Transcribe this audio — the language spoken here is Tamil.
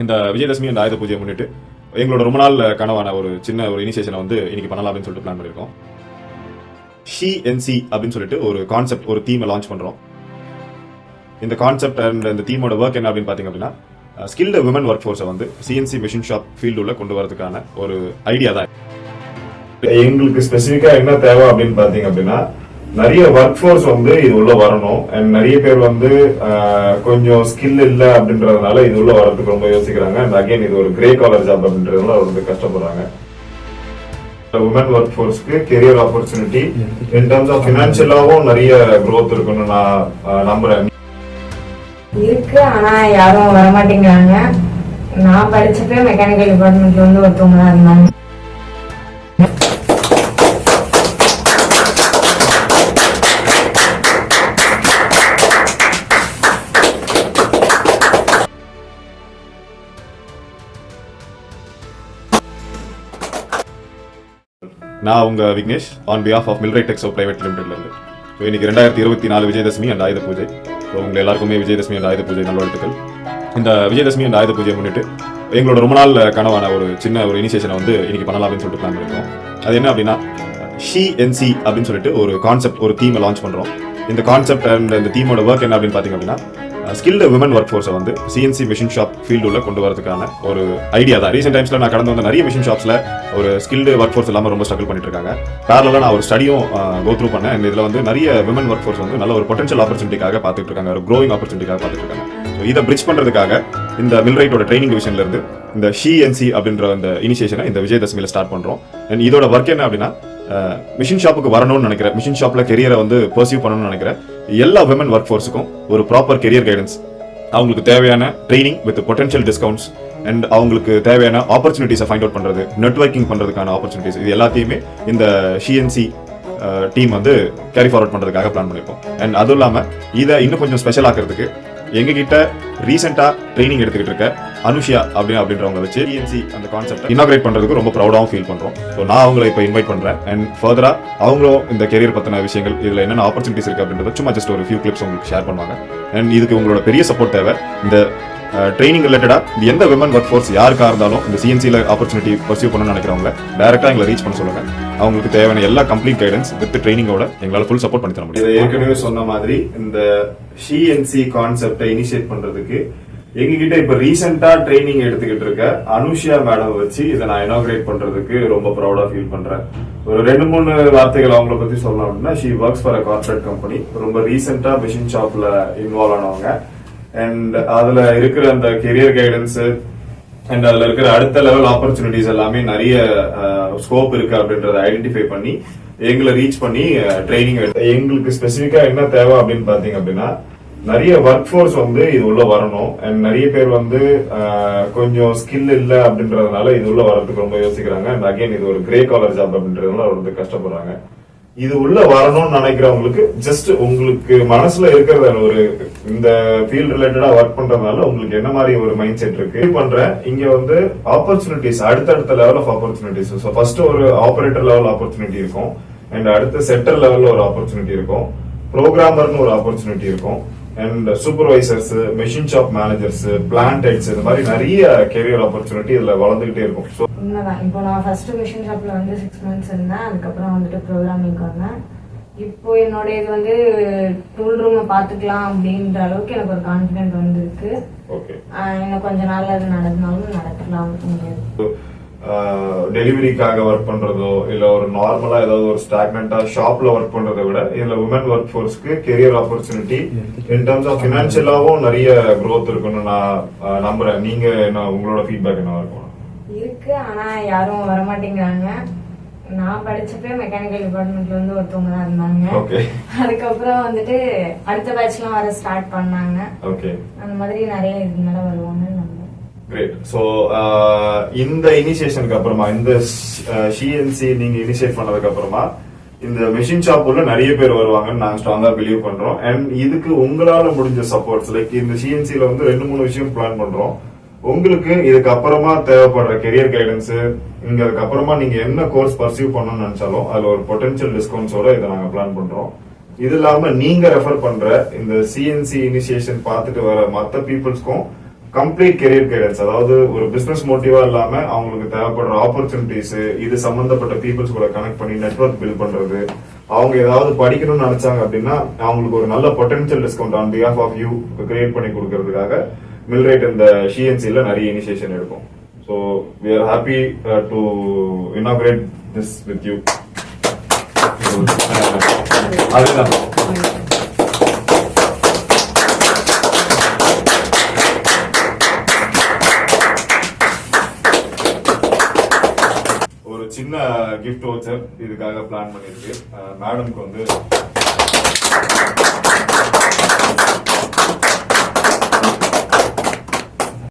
இந்த விஜயதசமி அண்ட் ஆயுத பூஜையை முன்னிட்டு எங்களோட ரொம்ப நாள் கனவான ஒரு சின்ன ஒரு இனிஷியேஷனை வந்து இன்னைக்கு பண்ணலாம் அப்படின்னு சொல்லிட்டு பிளான் பண்ணியிருக்கோம். CNC அப்படின்னு சொல்லிட்டு ஒரு கான்செப்ட், ஒரு தீமை லான்ச் பண்ணுறோம். இந்த கான்செப்ட் அண்ட் இந்த தீமோட ஒர்க் என்ன அப்படின்னு பார்த்தீங்க அப்படின்னா, ஸ்கில்டு விமன் ஒர்க் ஃபோர்ஸை வந்து CNC மிஷின் ஷாப் ஃபீல்டுள்ள கொண்டு வரதுக்கான ஒரு ஐடியா தான். எங்களுக்கு ஸ்பெசிஃபிக்காக என்ன தேவை அப்படின்னு பார்த்தீங்க அப்படின்னா, நிறைய ஒர்க் ஃபோர்ஸ் வந்து இது உள்ள வரணும். அண்ட் நிறைய பேர் வந்து கொஞ்சம் ஸ்கில் இல்லை அப்படின்றதுனால இது உள்ள வரதுக்கு ரொம்ப யோசிக்கிறாங்க. அண்ட் அகைன் இது ஒரு கிரே காலர் ஜாப் அப்படின்றதுனால வந்து கஷ்டப்படுறாங்க. உமன் ஒர்க் ஃபோர்ஸ்க்கு career opportunity in terms of ஃபினான்ஷியலாவும் நிறைய growth இருக்குன்னு நான் நம்புறேன். இருக்கு, ஆனா யாரும் வரமாட்டேங்கிறாங்க. நான் படிச்சப்பே மெக்கானிக்கல் டிபார்ட்மெண்ட்ல வந்து ஒருத்தவங்க தான் இருந்தாங்க. நான் உங்க Vignesh on behalf of Millwright private லிமிடெட்ல இருந்து. ஸோ இன்னைக்கு 2024 விஜயதசமி அண்ட் ஆயுத பூஜை. ஸோ உங்க எல்லாருக்குமே விஜயதசமி அண்ட் ஆயுத பூஜை நல்வாழ்த்துக்கள். இந்த விஜயதசமி அண்ட் ஆயுத பூஜையை முன்னிட்டு எங்களோட ரொம்ப நாள் கனவான ஒரு சின்ன ஒரு இனிஷியேஷனை வந்து இன்னைக்கு பண்ணலாம் அப்படின்னு சொல்லிட்டு பிளான் பண்ணியிருக்கோம். அது என்ன அப்படின்னா, SHEncPRO அப்படின்னு சொல்லிட்டு ஒரு கான்செப்ட், ஒரு தீமை லான்ச் பண்ணுறோம். இந்த கான்செப்ட் அண்ட் இந்த தீமோட ஒர்க் என்ன அப்படின்னு பார்த்தீங்க அப்படின்னா, ஸ்கில்டு விமன் ஒர்க் ஃபோர்ஸை வந்து CNC மிஷின் ஷாப் ஃபீல்டுள்ள கொண்டு வரதுக்கான ஒரு ஐடியா தான். ரீசெண்ட் டைம்ஸில் நான் கடந்து வந்த நிறைய மிஷின் ஷாப்ஸில் ஒரு ஸ்கில்டு ஒர்க் ஃபோர்ஸ் இல்லாமல் ரொம்ப ஸ்ட்ரகிள் பண்ணிட்டு இருக்காங்க. பேரலாக நான் ஒரு ஸ்டடியும் கோ த்ரூ பண்ணேன். இந்த இதில் வந்து நிறைய விமன் ஒர்க் ஃபோர்ஸ் வந்து நல்ல ஒரு பொட்டன்ஷியல் ஆப்பர்ச்சுனிட்டிக்காக பார்த்துட்டு இருக்காங்க, ஒரு க்ரோயிங் ஆப்பர்ச்சுனிட்டிக்காக பார்த்துட்டு இருக்காங்க. ஸோ இதை பிரிட்ஜ் பண்ணுறதுக்காக இந்த மில்ரைட்டோட ட்ரைனிங் டிவிஷன்ல இருந்து இந்த SHEncPRO அப்படின்ற அந்த இனிஷியேஷனை இந்த விஜயதசமியில் ஸ்டார்ட் பண்ணுறோம். அண்ட் இதோட ஒர்க் என்ன அப்படின்னா, மிஷின் ஷாப்புக்கு வரணும்னு நினைக்கிறேன், மிஷின் ஷாப்பில் கெரியரை வந்து பர்சியூ பண்ணணும்னு நினைக்கிறேன் எல்லா விமன் ஒர்க் ஃபோர்ஸுக்கும் ஒரு ப்ராப்பர் கெரியர் கைடன்ஸ், அவங்களுக்கு தேவையான training with potential discounts and அவங்களுக்கு தேவையான ஆப்பர்ச்சுனிட்டிஸை ஃபைண்ட் அவுட் பண்ணுறது, நெட்வொர்க்கிங் பண்ணுறதுக்கான ஆப்பர்ச்சுனிட்டிஸ், இது எல்லாத்தையுமே இந்த SHEncPRO டீம் வந்து கேரி ஃபார்வர்ட் பண்ணுறதுக்காக பிளான் பண்ணியிருக்கோம். அண்ட் அதுவும் இல்லாமல் இதை இன்னும் கொஞ்சம் ஸ்பெஷல் ஆக்கிறதுக்கு எங்ககிட்ட ரீசெண்டாக ட்ரைனிங் எடுத்துக்கிட்டு இருக்க அனுஷியா அப்படின்றவங்க வச்சு CNC அந்த கான்செப்ட் இனாகிரேட் பண்ணுறதுக்கு ரொம்ப ப்ரௌடாகவும் ஃபீல் பண்ணுறோம். ஸோ நான் அவங்களை இப்போ இன்வைட் பண்ணுறேன். அண்ட் ஃபர்தராக அவங்களும் இந்த கெரியர் பற்றின விஷயங்கள், இதில் என்னென்ன ஆப்பர்ச்சுனிட்டிஸ் இருக்குது அப்படின்றத சும்மா ஜஸ்ட் ஒரு ஃபியூ கிளிப்ஸ் உங்களுக்கு ஷேர் பண்ணுவாங்க. அண்ட் இதுக்கு உங்களோட பெரிய சப்போர்ட் தேவை. இந்த ட்ரைனிங் ரிலேட்டடாக எந்த விமன் ஒர்க் ஃபோர்ஸ் யாருக்காக இருந்தாலும் இந்த CNCயில் ஆப்பர்ச்சுனிட்டி பர்சியூ பண்ணணும்னு நினைக்கிறவங்க டேரெக்டாக எங்களை ரீச் பண்ண சொல்லுங்கள். அவங்களுக்கு தேவையான எல்லா கம்ப்ளீட் கைடன்ஸ் வித் ட்ரைனிங்கோட எங்களால் ஃபுல் சப்போர்ட் பண்ணி தர முடியும். இதை ஏற்கனவே சொன்ன மாதிரி இந்த SHEncPRO கான்செப்டை இனிஷியேட் பண்றதுக்கு எங்ககிட்ட இப்ப ரீசெண்டா ட்ரைனிங் எடுத்துக்கிட்டு இருக்க அனுஷியா மேடம் வச்சு இதை நான் இனாகிரேட் பண்றதுக்கு ரொம்ப ப்ரௌடா ஃபீல் பண்றேன். ஒரு 2-3 வார்த்தைகள் அவங்கள பத்தி சொல்லணும் அப்படின்னா, she works for a corporate company. ரொம்ப ரீசெண்டா மிஷின் ஷாப்ல இன்வால்வ் ஆனவங்க. அண்ட் அதுல இருக்கிற அந்த கெரியர் கைடன்ஸ் அண்ட் அதுல இருக்கிற அடுத்த லெவல் ஆப்பர்ச்சுனிட்டிஸ் எல்லாமே நிறைய ஸ்கோப் இருக்கு அப்படின்றத ஐடென்டிஃபை பண்ணி எங்களை ரீச் பண்ணி ட்ரைனிங் எங்களுக்கு ஸ்பெசிஃபிக்கா என்ன தேவை அப்படின்னு பாத்தீங்க அப்படின்னா, நிறைய ஒர்க் ஃபோர்ஸ் வந்து இது உள்ள வரணும். அண்ட் நிறைய பேர் வந்து கொஞ்சம் ஸ்கில் இல்லை அப்படின்றதுனால இது உள்ள வரதுக்கு ரொம்ப யோசிக்கிறாங்க. அண்ட் அகைன் இது ஒரு கிரே காலர் ஜாப் அப்படின்றதுனால வந்து கஷ்டப்படுறாங்க. இது உள்ள வரணும்னு நினைக்கிறவங்களுக்கு ஜஸ்ட் உங்களுக்கு மனசுல இருக்கிறத ஒரு இந்த ஃபீல்ட் ரிலேட்டடா ஒர்க் பண்றதுனால உங்களுக்கு என்ன மாதிரி ஒரு மைண்ட் செட் இருக்கு பண்றேன். இங்க வந்து ஆப்பர்ச்சுனிட்டிஸ், அடுத்தடுத்த level of opportunities. So first ஒரு ஆபரேட்டர் லெவல் ஆப்பர்ச்சுனிட்டி இருக்கும். அண்ட் அடுத்த செட்டர் லெவல்ல ஒரு ஆப்பர்ச்சுனிட்டி இருக்கும். ப்ரோக்ராமர்னு ஒரு ஆப்பர்ச்சுனிட்டி இருக்கும். And supervisors, machine shop managers, plant heads, இந்த மாதிரி நிறைய கெரியர் ஆப்பர்ச்சுனிட்டி இதுல வளர்ந்துகிட்டே இருக்கும். உண்மைதான். இப்போ நான் ஃபர்ஸ்ட் மிஷின் ஷாப்ல வந்து 6 months இருந்தேன். அதுக்கப்புறம் வந்துட்டு ப்ரோக்ராமிங் வந்தேன். இப்போ என்னோட இது வந்து டூல் ரூமை பாத்துக்கலாம் அப்படின்ற அளவுக்கு எனக்கு ஒரு கான்பிடென்ட் வந்துருக்கு. இன்னும் கொஞ்ச நாள் அது நடந்தாலும் நடக்கலாம். டெலிவரிக்காக ஒர்க் பண்றதோ இல்ல ஒரு நார்மலா ஏதாவது ஒரு ஸ்டாக்னண்டா ஷாப்ல ஒர்க் பண்றதை விட இதுல உமன் ஒர்க் ஃபோர்ஸ்க்கு career opportunity in terms of ஃபினான்ஷியலாவும் நிறைய growth இருக்குன்னு நான் நம்புறேன். நீங்க என்ன, உங்களோட ஃபீட்பேக் என்ன இருக்கும்? இருக்கு, ஆனா யாரும் வரமாட்டேங்கிறாங்க. நான் படிச்சப்பே மெக்கானிக்கல் டிபார்ட்மெண்ட்ல வந்து ஒருத்தவங்க தான் இருந்தாங்க. அதுக்கப்புறம் வந்துட்டு அடுத்த பேட்ச்லாம் வர ஸ்டார்ட் பண்ணாங்க. அந்த மாதிரி நிறைய இதனால வருவாங்க. கிரேட். ஸோ இந்த இனிஷியேஷனுக்கு அப்புறமா, இந்த SHEncPRO நீங்க இனிஷியேட் பண்ணதுக்கு அப்புறமா இந்த மெஷின் ஷாப் உள்ள நிறைய பேர் வருவாங்கன்னு நாங்க ஸ்ட்ராங்கா பிலீவ் பண்றோம். அண்ட் இதுக்கு உங்களால முடிஞ்ச சப்போர்ட்ஸ், லைக் இந்த SHEncPRO வந்து 2-3 விஷயம் பிளான் பண்றோம். உங்களுக்கு இதுக்கு அப்புறமா தேவைப்படுற கெரியர் கைடன்ஸ், நீங்க அதுக்கப்புறமா நீங்க என்ன கோர்ஸ் பர்சியூ பண்ணணும்னு நினைச்சாலும் அதுல ஒரு பொட்டன்ஷியல் டிஸ்கவுண்ட்ஸோட இதை நாங்க பிளான் பண்றோம். இது இல்லாம நீங்க ரெஃபர் பண்ற இந்த CNC இனிஷியேஷன் பார்த்துட்டு வர மற்ற பீப்புள்ஸ்க்கும் கம்ப்ளீட் கெரியர் கைடன்ஸ், அதாவது ஒரு பிசினஸ் மோட்டிவா இல்லாம அவங்களுக்கு தேவைப்படுற ஆப்பர்ச்சுனிட்டிஸ், இது சம்பந்தப்பட்ட பீப்புள்ஸ் கூட கனெக்ட் பண்ணி நெட்வொர்க் பில்ட் பண்றது, அவங்க ஏதாவது படிக்கணும்னு நினைச்சாங்க அப்படின்னா அவங்களுக்கு ஒரு நல்ல potential discount on behalf of you create பண்ணி கொடுக்கறதுக்காக மில்ரைட் இந்த ஷிஎன்சில நிறைய இனிஷியேஷன் எடுக்கும். So we are happy to inaugurate this with you. அதுதான் ஒரு சின்ன கிஃப்ட் வவுச்சர் இதுக்காக பிளான் பண்ணிருக்கு. மேடம்க்கு வந்து